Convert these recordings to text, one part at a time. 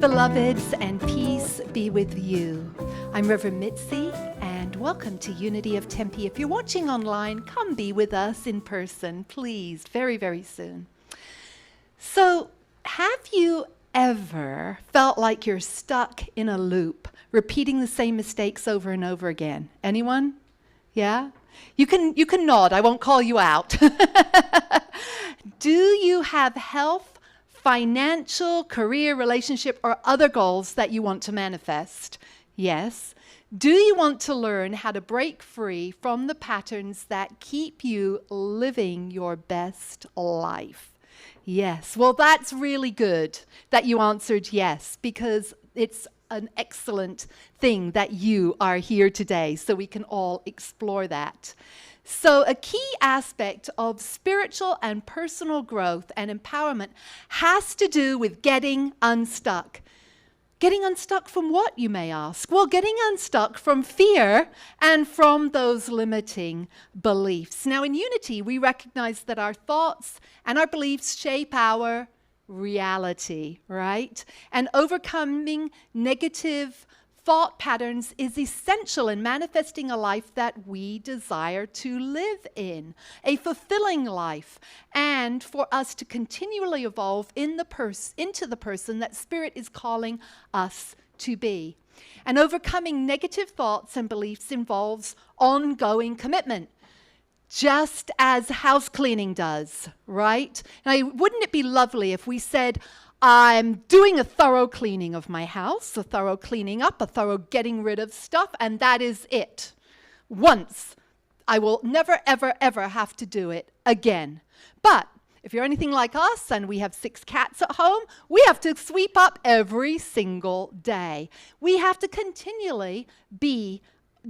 Beloveds, and peace be with you. I'm Reverend Mitzi, and welcome to Unity of Tempe. If you're watching online, come be with us in person, please, very, very soon. So, have you ever felt like you're stuck in a loop, repeating the same mistakes over and over again? Anyone? Yeah? You can nod, I won't call you out. Do you have health, financial, career, relationship, or other goals that you want to manifest? Yes. Do you want to learn how to break free from the patterns that keep you living your best life? Yes. Well, that's really good that you answered yes, because it's an excellent thing that you are here today, so we can all explore that. So a key aspect of spiritual and personal growth and empowerment has to do with getting unstuck. Getting unstuck from what, you may ask? Well, getting unstuck from fear and from those limiting beliefs. Now, in Unity, we recognize that our thoughts and our beliefs shape our reality, right? And overcoming negative thought patterns is essential in manifesting a life that we desire to live in, a fulfilling life, and for us to continually evolve into the person that Spirit is calling us to be. And overcoming negative thoughts and beliefs involves ongoing commitment, just as house cleaning does, right? Now, wouldn't it be lovely if we said, I'm doing a thorough cleaning of my house, a thorough cleaning up, a thorough getting rid of stuff, and that is it. Once. I will never, ever, ever have to do it again. But if you're anything like us, and we have 6 cats at home, we have to sweep up every single day. We have to continually be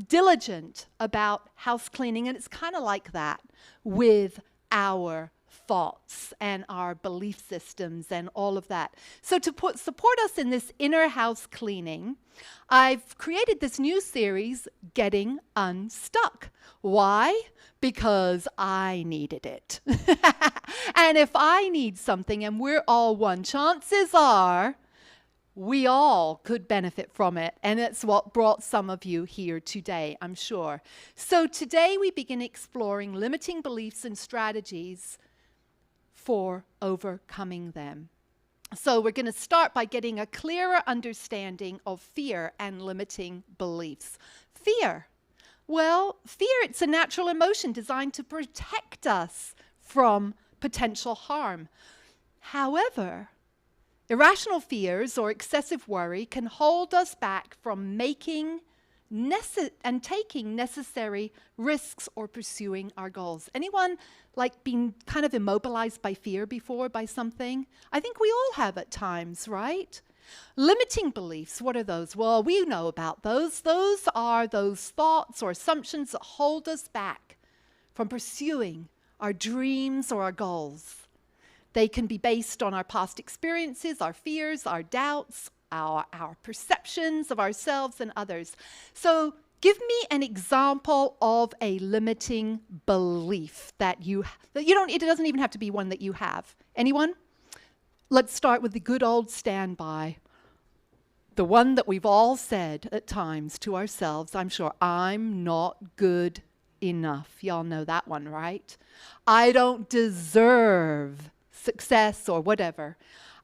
diligent about house cleaning, and it's kind of like that with our thoughts and our belief systems and all of that. So to support us in this inner house cleaning, I've created this new series, Getting Unstuck. Why? Because I needed it. And if I need something and we're all one, chances are we all could benefit from it, and it's what brought some of you here today, I'm sure. So today we begin exploring limiting beliefs and strategies for overcoming them. So we're going to start by getting a clearer understanding of fear and limiting beliefs. Fear. Well, fear, it's a natural emotion designed to protect us from potential harm. However, irrational fears or excessive worry can hold us back from making and taking necessary risks or pursuing our goals. Anyone like been kind of immobilized by fear before, by something? I think we all have at times, right? Limiting beliefs, what are those? Well, we know about those. Those are those thoughts or assumptions that hold us back from pursuing our dreams or our goals. They can be based on our past experiences, our fears, our doubts, our perceptions of ourselves and others. So give me an example of a limiting belief that it doesn't even have to be one that you have. Anyone? Let's start with the good old standby. The one that we've all said at times to ourselves, I'm sure, I'm not good enough. Y'all know that one, right? I don't deserve success or whatever.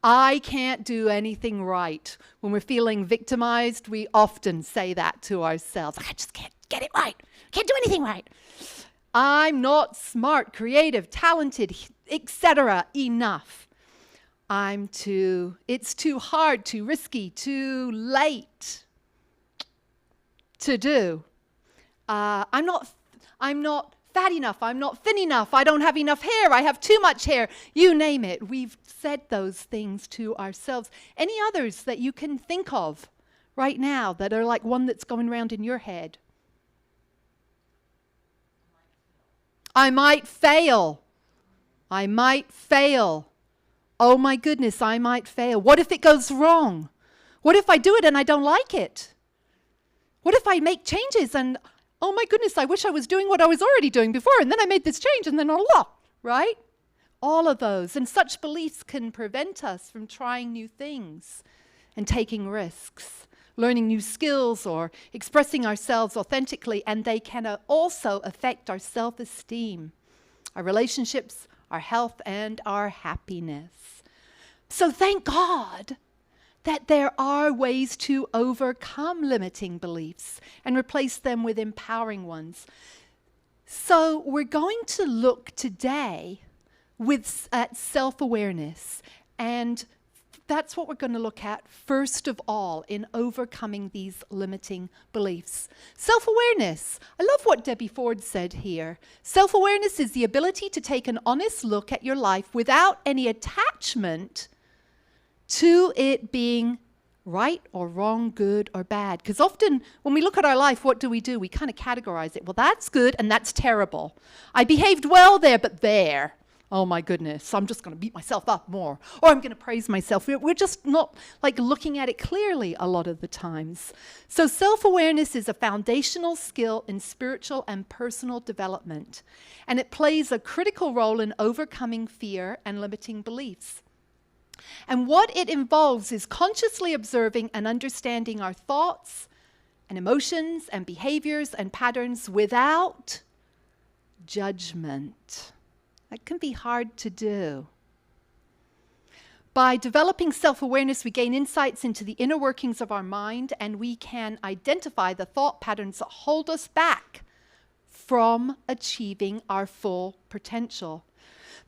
I can't do anything right. When we're feeling victimized, we often say that to ourselves. I just can't get it right. Can't do anything right. I'm not smart, creative, talented, etc. enough. It's too hard, too risky, too late to do. I'm not fat enough, I'm not thin enough, I don't have enough hair, I have too much hair, you name it. We've said those things to ourselves. Any others that you can think of right now that are like one that's going around in your head? I might fail. I might fail. Oh my goodness, I might fail. What if it goes wrong? What if I do it and I don't like it? What if I make changes and oh my goodness, I wish I was doing what I was already doing before, and then I made this change, and then right? All of those. And such beliefs can prevent us from trying new things and taking risks, learning new skills or expressing ourselves authentically, and they can also affect our self-esteem, our relationships, our health, and our happiness. So thank God that there are ways to overcome limiting beliefs and replace them with empowering ones. So we're going to look today at self-awareness, and that's what we're going to look at first of all in overcoming these limiting beliefs. Self-awareness. I love what Debbie Ford said here. Self-awareness is the ability to take an honest look at your life without any attachment to it being right or wrong, good or bad. Because often when we look at our life, what do? We kind of categorize it. Well, that's good and that's terrible. I behaved well there, but there. Oh my goodness, I'm just going to beat myself up more. Or I'm going to praise myself. We're just not looking at it clearly a lot of the times. So self-awareness is a foundational skill in spiritual and personal development. And it plays a critical role in overcoming fear and limiting beliefs. And what it involves is consciously observing and understanding our thoughts and emotions and behaviors and patterns without judgment. That can be hard to do. By developing self-awareness, we gain insights into the inner workings of our mind, and we can identify the thought patterns that hold us back from achieving our full potential.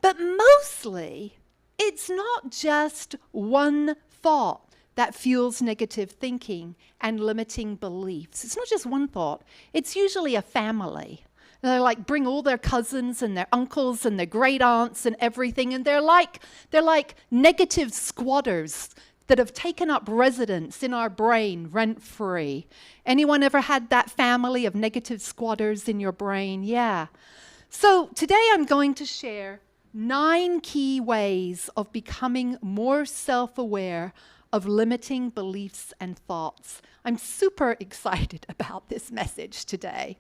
But mostly, it's not just one thought that fuels negative thinking and limiting beliefs. It's not just one thought. It's usually a family. They bring all their cousins and their uncles and their great aunts and everything, and they're like negative squatters that have taken up residence in our brain rent-free. Anyone ever had that family of negative squatters in your brain? Yeah. So today I'm going to share 9 key ways of becoming more self-aware of limiting beliefs and thoughts. I'm super excited about this message today.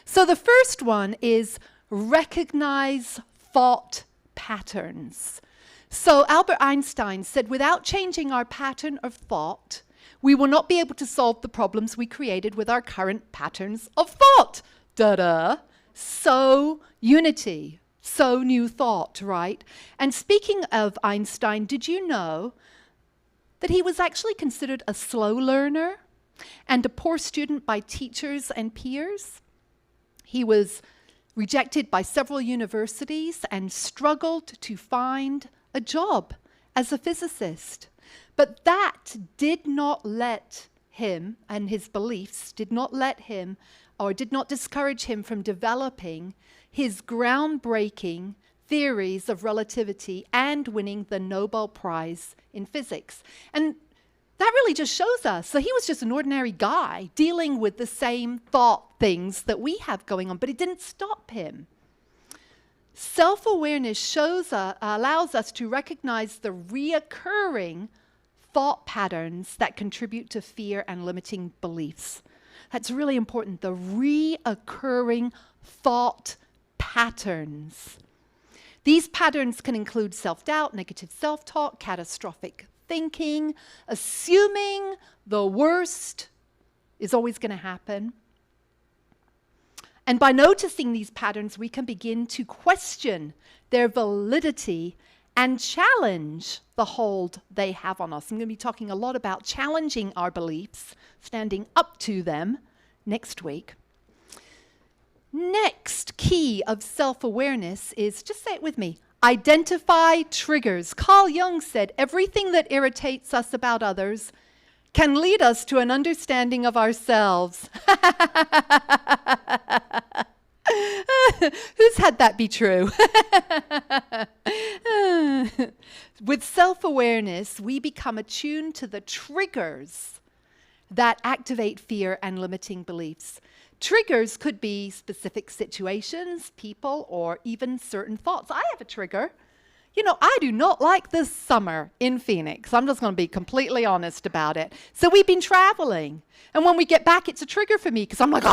So the first one is recognize thought patterns. So Albert Einstein said, without changing our pattern of thought, we will not be able to solve the problems we created with our current patterns of thought. Da-da. So unity. So new thought, right? And speaking of Einstein, did you know that he was actually considered a slow learner and a poor student by teachers and peers? He was rejected by several universities and struggled to find a job as a physicist. But that did not let him, and his beliefs did not let him, or did not discourage him from developing his groundbreaking theories of relativity and winning the Nobel Prize in physics. And that really just shows us. So he was just an ordinary guy dealing with the same thought things that we have going on, but it didn't stop him. Self-awareness allows us to recognize the reoccurring thought patterns that contribute to fear and limiting beliefs. That's really important, the reoccurring thought patterns. These patterns can include self-doubt, negative self-talk, catastrophic thinking, assuming the worst is always going to happen. And by noticing these patterns, we can begin to question their validity and challenge the hold they have on us. I'm going to be talking a lot about challenging our beliefs, standing up to them next week. Next key of self-awareness is, just say it with me, identify triggers. Carl Jung said, everything that irritates us about others can lead us to an understanding of ourselves. Who's had that be true? With self-awareness, we become attuned to the triggers that activate fear and limiting beliefs. Triggers could be specific situations, people, or even certain thoughts. I have a trigger. You know, I do not like this summer in Phoenix. I'm just going to be completely honest about it. So we've been traveling. And when we get back, it's a trigger for me because I'm like,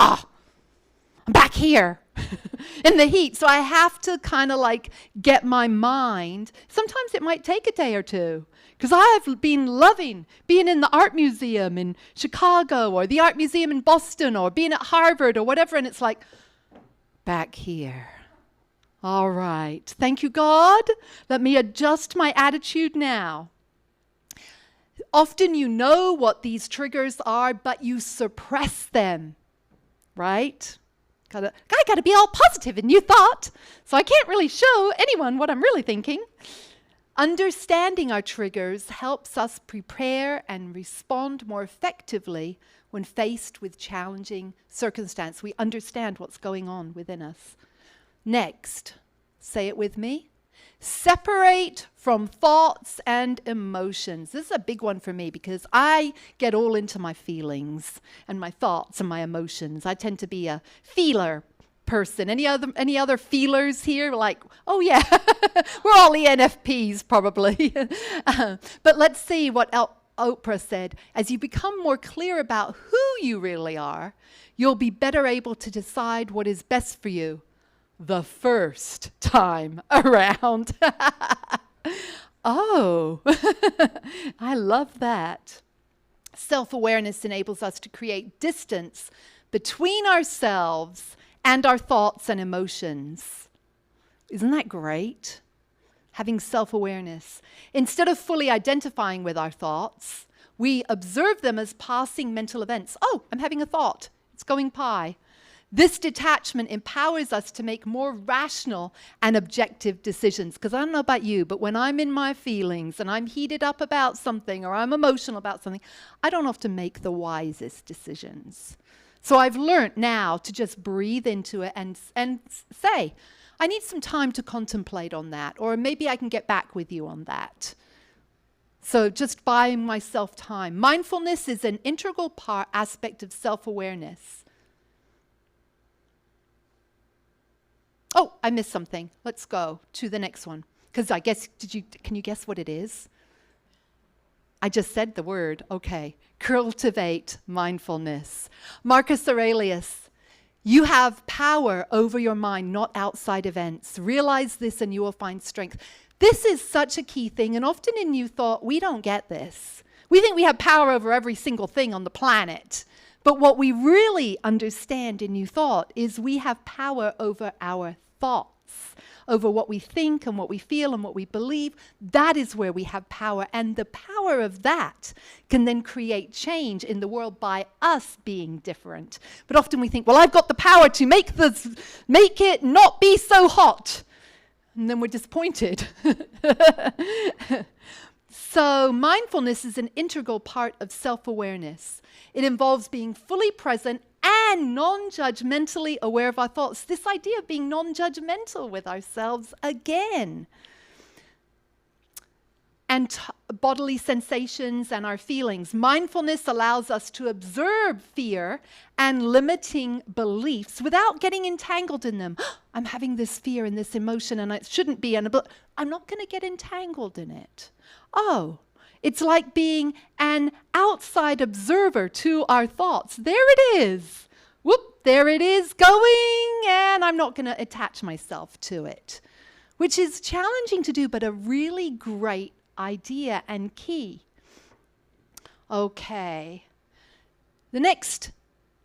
I'm back here in the heat. So I have to kind of like get my mind. Sometimes it might take a day or two, because I've been loving being in the art museum in Chicago or the art museum in Boston or being at Harvard or whatever. And it's like, back here. All right. Thank you, God. Let me adjust my attitude now. Often you know what these triggers are, but you suppress them, right? I gotta be all positive in new thought, so I can't really show anyone what I'm really thinking. Understanding our triggers helps us prepare and respond more effectively when faced with challenging circumstance. We understand what's going on within us. Next, say it with me. Separate from thoughts and emotions. This is a big one for me because I get all into my feelings and my thoughts and my emotions. I tend to be a feeler person. Any other feelers here? Like, oh yeah, we're all ENFPs probably. But let's see what Oprah said. As you become more clear about who you really are, you'll be better able to decide what is best for you the first time around. Oh, I love that. Self-awareness enables us to create distance between ourselves and our thoughts and emotions. Isn't that great? Having self-awareness. Instead of fully identifying with our thoughts, we observe them as passing mental events. Oh, I'm having a thought. It's going by. This detachment empowers us to make more rational and objective decisions. Because I don't know about you, but when I'm in my feelings and I'm heated up about something or I'm emotional about something, I don't often make the wisest decisions. So I've learned now to just breathe into it and say, I need some time to contemplate on that, or maybe I can get back with you on that. So just buying myself time. Mindfulness is an integral aspect of self-awareness. Oh, I missed something. Let's go to the next one. Because I guess, can you guess what it is? I just said the word. Okay. Cultivate mindfulness. Marcus Aurelius, you have power over your mind, not outside events. Realize this and you will find strength. This is such a key thing, and often in New Thought, we don't get this. We think we have power over every single thing on the planet. But what we really understand in New Thought is we have power over our thoughts, over what we think and what we feel and what we believe. That is where we have power, and the power of that can then create change in the world by us being different. But often we think, well, I've got the power to make it not be so hot, and then we're disappointed. So mindfulness is an integral part of self-awareness. It involves being fully present and non-judgmentally aware of our thoughts. This idea of being non-judgmental with ourselves again. And bodily sensations and our feelings. Mindfulness allows us to observe fear and limiting beliefs without getting entangled in them. I'm having this fear and this emotion and it shouldn't be, but I'm not going to get entangled in it. Oh, it's like being an outside observer to our thoughts. There it is. Whoop, there it is going, and I'm not going to attach myself to it, which is challenging to do, but a really great idea and key. Okay. The next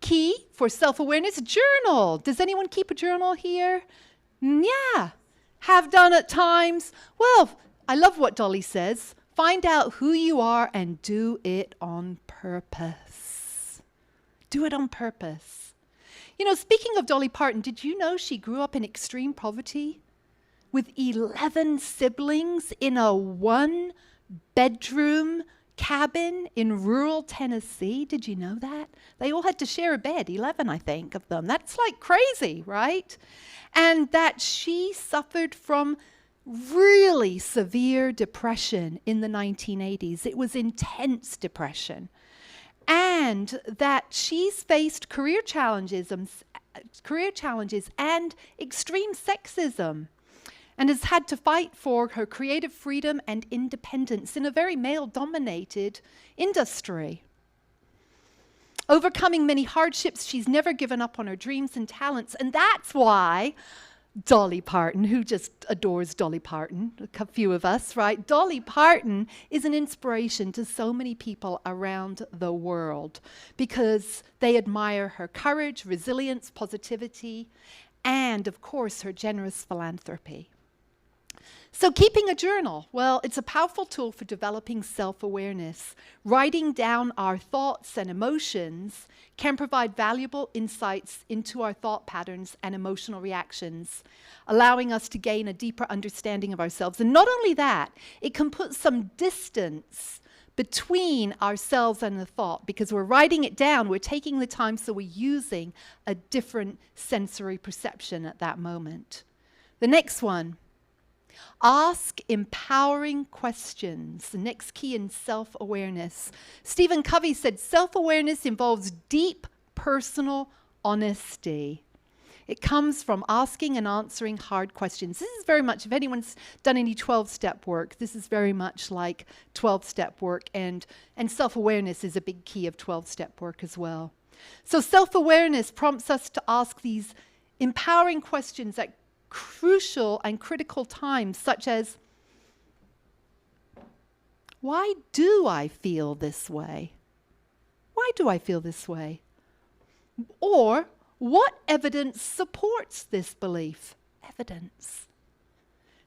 key for self-awareness, journal. Does anyone keep a journal here? Yeah. Have done at times. Well, I love what Dolly says. Find out who you are and do it on purpose. Do it on purpose. You know, speaking of Dolly Parton, did you know she grew up in extreme poverty with 11 siblings in a one-bedroom cabin in rural Tennessee? Did you know that? They all had to share a bed, 11, I think, of them. That's like crazy, right? And that she suffered from really severe depression in the 1980s. It was intense depression. And that she's faced career challenges and extreme sexism, and has had to fight for her creative freedom and independence in a very male-dominated industry. Overcoming many hardships, she's never given up on her dreams and talents. And that's why Dolly Parton, who just adores Dolly Parton, a few of us, right? Dolly Parton is an inspiration to so many people around the world because they admire her courage, resilience, positivity, and of course, her generous philanthropy. So keeping a journal, well, it's a powerful tool for developing self-awareness. Writing down our thoughts and emotions can provide valuable insights into our thought patterns and emotional reactions, allowing us to gain a deeper understanding of ourselves. And not only that, it can put some distance between ourselves and the thought because we're writing it down, we're taking the time, so we're using a different sensory perception at that moment. The next one. Ask empowering questions. The next key in self-awareness. Stephen Covey said, self-awareness involves deep personal honesty. It comes from asking and answering hard questions. This is very much, if anyone's done any 12-step work, this is very much like 12-step work, and self-awareness is a big key of 12-step work as well. So self-awareness prompts us to ask these empowering questions at crucial and critical times, such as, why do I feel this way? Why do I feel this way? Or, what evidence supports this belief? Evidence.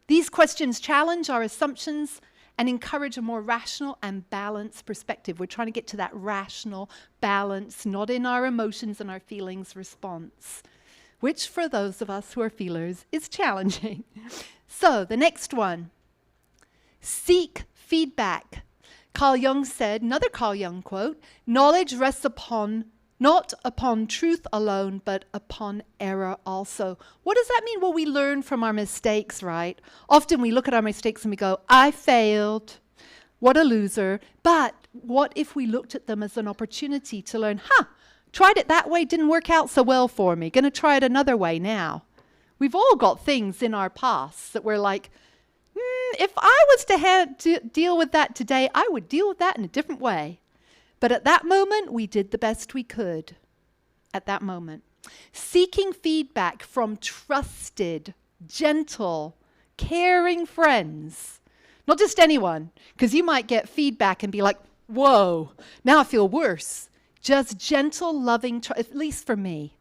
These questions challenge our assumptions and encourage a more rational and balanced perspective. We're trying to get to that rational balance, not in our emotions and our feelings response, which for those of us who are feelers is challenging. So the next one, seek feedback. Carl Jung said, another Carl Jung quote, knowledge rests not upon truth alone, but upon error also. What does that mean? Well, we learn from our mistakes, right? Often we look at our mistakes and we go, I failed. What a loser. But what if we looked at them as an opportunity to learn, tried it that way, didn't work out so well for me. Going to try it another way now. We've all got things in our past that we're like, if I was to deal with that today, I would deal with that in a different way. But at that moment, we did the best we could. At that moment. Seeking feedback from trusted, gentle, caring friends. Not just anyone, because you might get feedback and be like, whoa, now I feel worse. Just gentle, loving, at least for me.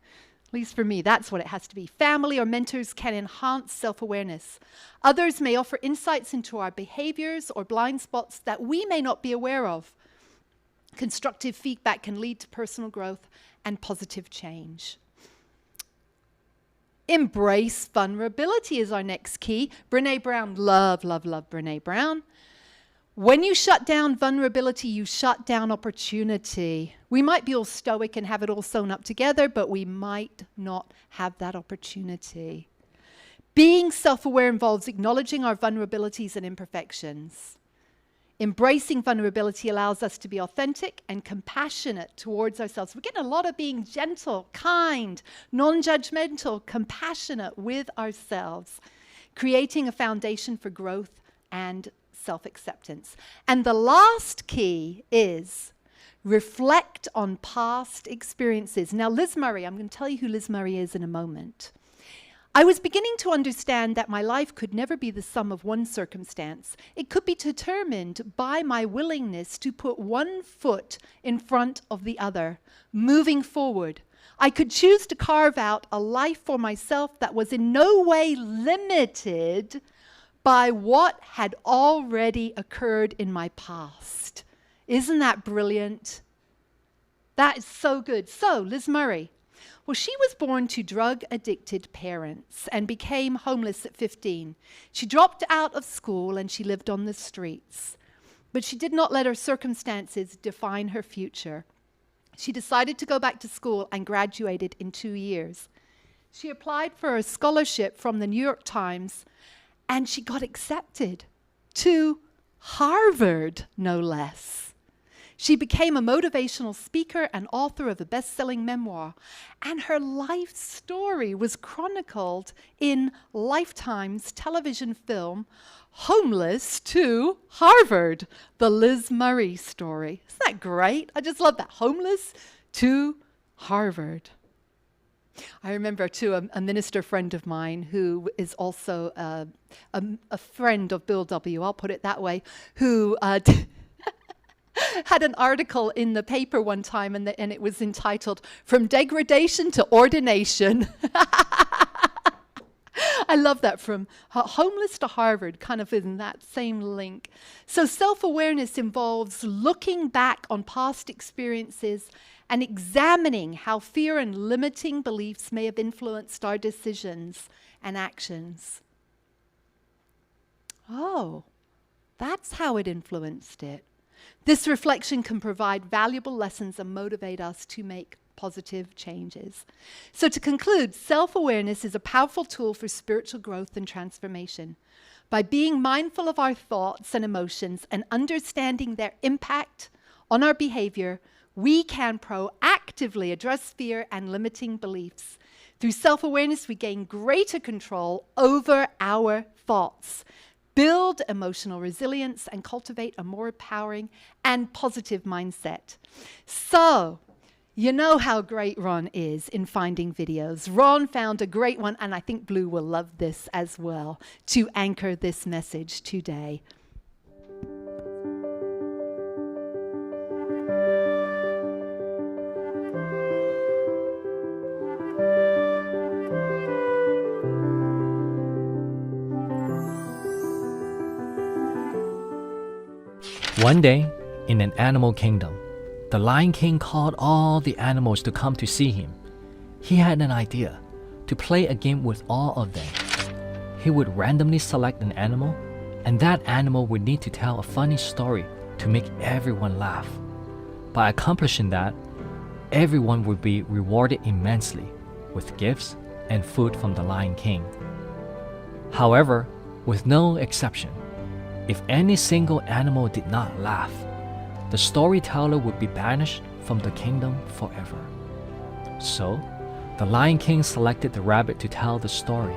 At least for me, that's what it has to be. Family or mentors can enhance self-awareness. Others may offer insights into our behaviors or blind spots that we may not be aware of. Constructive feedback can lead to personal growth and positive change. Embrace vulnerability is our next key. Brené Brown, love Brené Brown. When you shut down vulnerability, you shut down opportunity. We might be all stoic and have it all sewn up together, but we might not have that opportunity. Being self-aware involves acknowledging our vulnerabilities and imperfections. Embracing vulnerability allows us to be authentic and compassionate towards ourselves. We're getting a lot of being gentle, kind, non-judgmental, compassionate with ourselves, creating a foundation for growth and self-acceptance. And the last key is reflect on past experiences. Now, Liz Murray, I'm going to tell you who Liz Murray is in a moment. I was beginning to understand that my life could never be the sum of one circumstance. It could be determined by my willingness to put one foot in front of the other, moving forward. I could choose to carve out a life for myself that was in no way limited by what had already occurred in my past. Isn't that brilliant? That is so good. So, Liz Murray. Well, she was born to drug-addicted parents and became homeless at 15. She dropped out of school and she lived on the streets. But she did not let her circumstances define her future. She decided to go back to school and graduated in 2 years. She applied for a scholarship from the New York Times and she got accepted to Harvard, no less. She became a motivational speaker and author of a best-selling memoir, and her life story was chronicled in Lifetime's television film, Homeless to Harvard, the Liz Murray story. Isn't that great? I just love that. Homeless to Harvard. I remember too a minister friend of mine who is also a friend of Bill W., I'll put it that way, who had an article in the paper one time, and it was entitled, "From Degradation to Ordination." I love that, from homeless to Harvard, kind of in that same link. So self-awareness involves looking back on past experiences and examining how fear and limiting beliefs may have influenced our decisions and actions. Oh, that's how it influenced it. This reflection can provide valuable lessons and motivate us to make positive changes. So to conclude, self-awareness is a powerful tool for spiritual growth and transformation. By being mindful of our thoughts and emotions and understanding their impact on our behavior, we can proactively address fear and limiting beliefs. Through self-awareness, we gain greater control over our thoughts, build emotional resilience, and cultivate a more empowering and positive mindset. So, you know how great Ron is in finding videos. Ron found a great one, and I think Blue will love this as well, to anchor this message today. One day, in an animal kingdom, the Lion King called all the animals to come to see him. He had an idea to play a game with all of them. He would randomly select an animal, and that animal would need to tell a funny story to make everyone laugh. By accomplishing that, everyone would be rewarded immensely with gifts and food from the Lion King. However, with no exception, if any single animal did not laugh, the storyteller would be banished from the kingdom forever. So, the Lion King selected the rabbit to tell the story.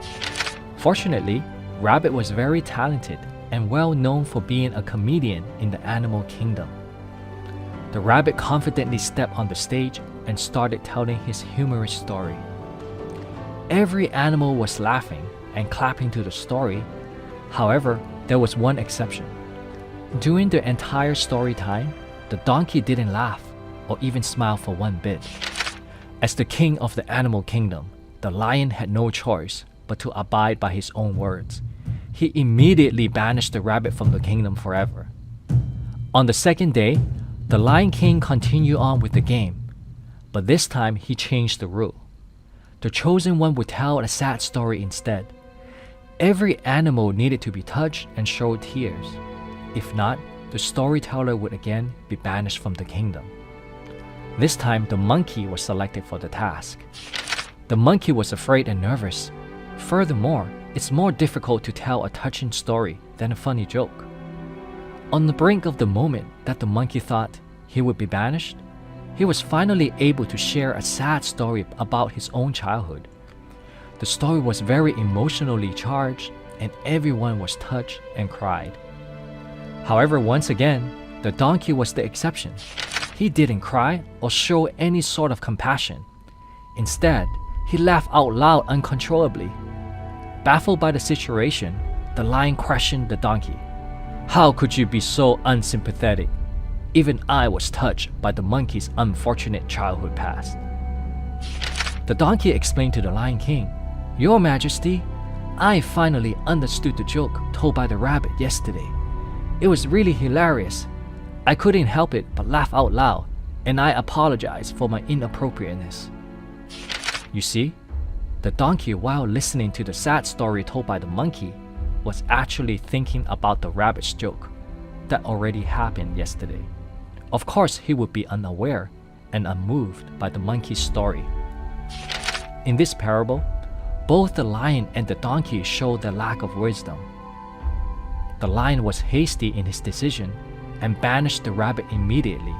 Fortunately, Rabbit was very talented and well known for being a comedian in the animal kingdom. The rabbit confidently stepped on the stage and started telling his humorous story. Every animal was laughing and clapping to the story. However, there was one exception. During the entire story time, the donkey didn't laugh or even smile for one bit. As the king of the animal kingdom, the lion had no choice but to abide by his own words. He immediately banished the rabbit from the kingdom forever. On the second day, the Lion King continued on with the game, but this time he changed the rule. The chosen one would tell a sad story instead. Every animal needed to be touched and show tears. If not, the storyteller would again be banished from the kingdom. This time, the monkey was selected for the task. The monkey was afraid and nervous. Furthermore, it's more difficult to tell a touching story than a funny joke. On the brink of the moment that the monkey thought he would be banished, he was finally able to share a sad story about his own childhood. The story was very emotionally charged, and everyone was touched and cried. However, once again, the donkey was the exception. He didn't cry or show any sort of compassion. Instead, he laughed out loud uncontrollably. Baffled by the situation, the lion questioned the donkey. "How could you be so unsympathetic? Even I was touched by the monkey's unfortunate childhood past." The donkey explained to the Lion King, "Your Majesty, I finally understood the joke told by the rabbit yesterday. It was really hilarious. I couldn't help it but laugh out loud, and I apologize for my inappropriateness." You see, the donkey, while listening to the sad story told by the monkey, was actually thinking about the rabbit's joke that already happened yesterday. Of course, he would be unaware and unmoved by the monkey's story. In this parable, both the lion and the donkey showed their lack of wisdom. The lion was hasty in his decision and banished the rabbit immediately.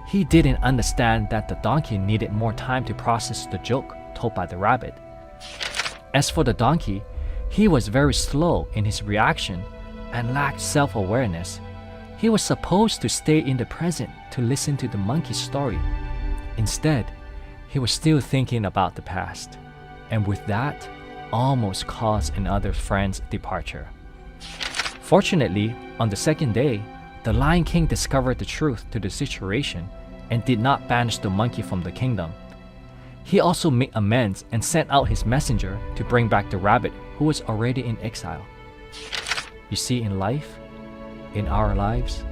He didn't understand that the donkey needed more time to process the joke told by the rabbit. As for the donkey, he was very slow in his reaction and lacked self-awareness. He was supposed to stay in the present to listen to the monkey's story. Instead, he was still thinking about the past, and with that, almost caused another friend's departure. Fortunately, on the second day, the Lion King discovered the truth to the situation and did not banish the monkey from the kingdom. He also made amends and sent out his messenger to bring back the rabbit who was already in exile. You see, in life, in our lives,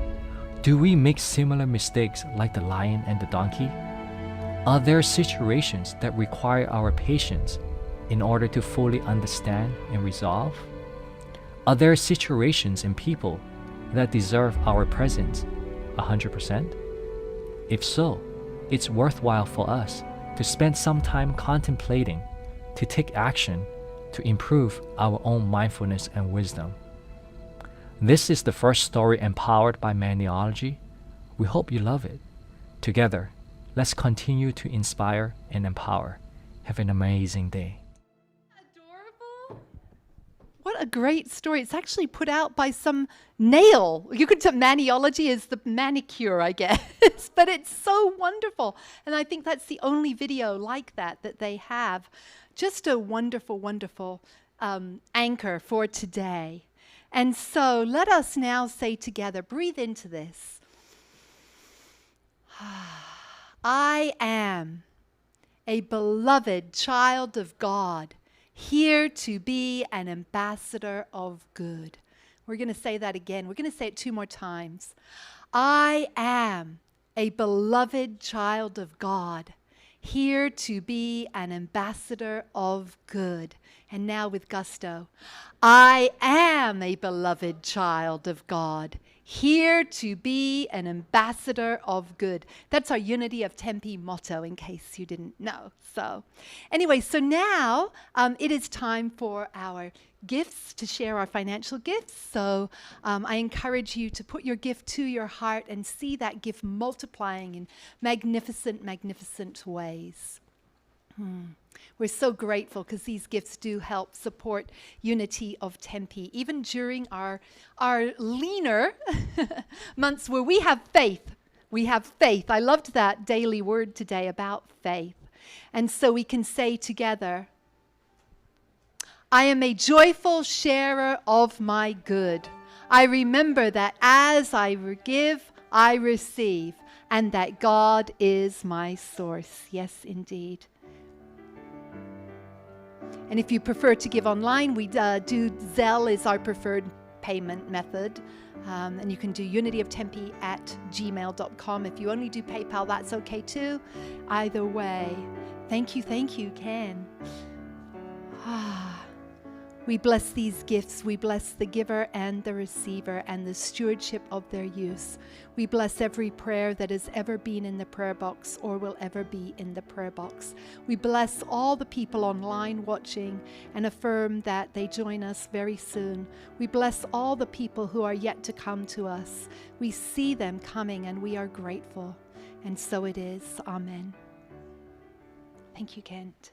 do we make similar mistakes like the lion and the donkey? Are there situations that require our patience in order to fully understand and resolve? Are there situations and people that deserve our presence 100%? If so, it's worthwhile for us to spend some time contemplating, to take action, to improve our own mindfulness and wisdom. This is the first story empowered by Maniology. We hope you love it. Together, let's continue to inspire and empower. Have an amazing day. Adorable. What a great story. It's actually put out by some nail. You could say Maniology is the manicure, I guess. But it's so wonderful. And I think that's the only video like that they have. Just a wonderful, wonderful anchor for today. And so let us now say together, breathe into this. I am a beloved child of God, here to be an ambassador of good. We're going to say that again. We're going to say it 2 more times. I am a beloved child of God, here to be an ambassador of good. And now with gusto. I am a beloved child of God, here to be an ambassador of good. That's our Unity of Tempe motto, in case you didn't know. So anyway, so now it is time for our gifts, to share our financial gifts. So I encourage you to put your gift to your heart and see that gift multiplying in magnificent, magnificent ways. We're so grateful because these gifts do help support Unity of Tempe, even during our leaner months where we have faith. We have faith. I loved that daily word today about faith. And so we can say together, I am a joyful sharer of my good. I remember that as I give, I receive, and that God is my source. Yes, indeed. And if you prefer to give online, we do Zelle is our preferred payment method. And you can do unityoftempe@gmail.com. If you only do PayPal, that's okay too. Either way. Thank you, Ken. We bless these gifts. We bless the giver and the receiver and the stewardship of their use. We bless every prayer that has ever been in the prayer box or will ever be in the prayer box. We bless all the people online watching and affirm that they join us very soon. We bless all the people who are yet to come to us. We see them coming and we are grateful. And so it is. Amen. Thank you, Kent.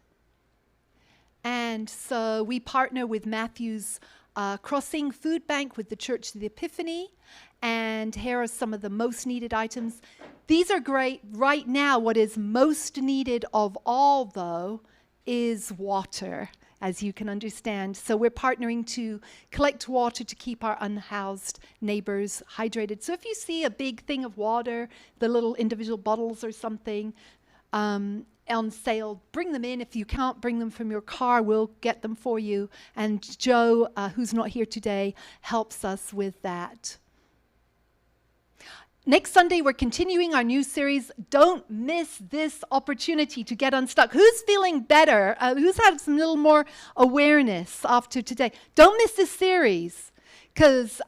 And so we partner with Matthew's Crossing Food Bank with the Church of the Epiphany. And here are some of the most needed items. These are great. Right now, what is most needed of all, though, is water, as you can understand. So we're partnering to collect water to keep our unhoused neighbors hydrated. So if you see a big thing of water, the little individual bottles or something, on sale, bring them in. If you can't bring them from your car, we'll get them for you. And Joe, who's not here today, helps us with that. Next Sunday, we're continuing our new series. Don't miss this opportunity to get unstuck. Who's feeling better? Who's had some little more awareness after today? Don't miss this series, because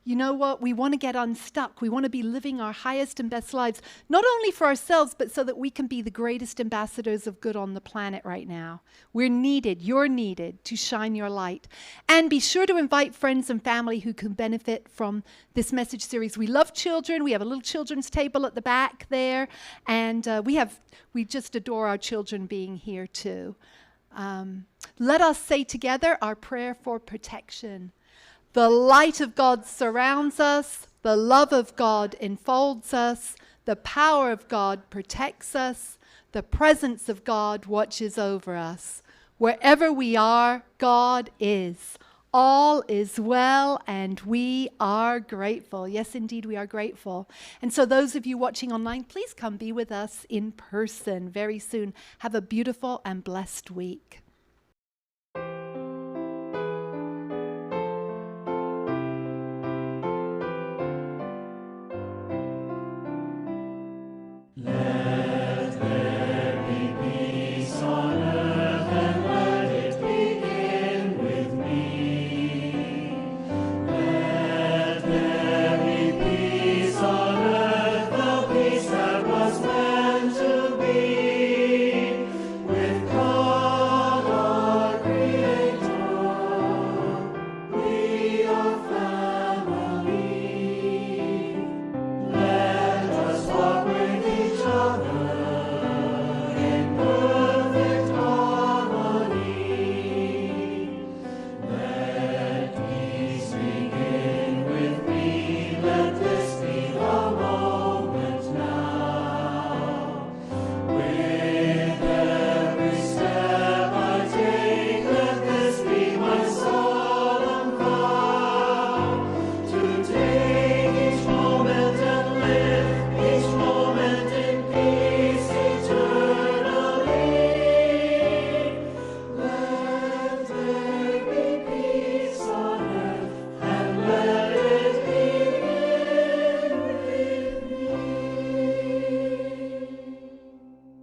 you know what? We want to get unstuck. We want to be living our highest and best lives, not only for ourselves, but so that we can be the greatest ambassadors of good on the planet right now. We're needed. You're needed to shine your light. And be sure to invite friends and family who can benefit from this message series. We love children. We have a little children's table at the back there. And we just adore our children being here too. Let us say together our prayer for protection. The light of God surrounds us. The love of God enfolds us. The power of God protects us. The presence of God watches over us. Wherever we are, God is. All is well, and we are grateful. Yes, indeed, we are grateful. And so those of you watching online, please come be with us in person very soon. Have a beautiful and blessed week.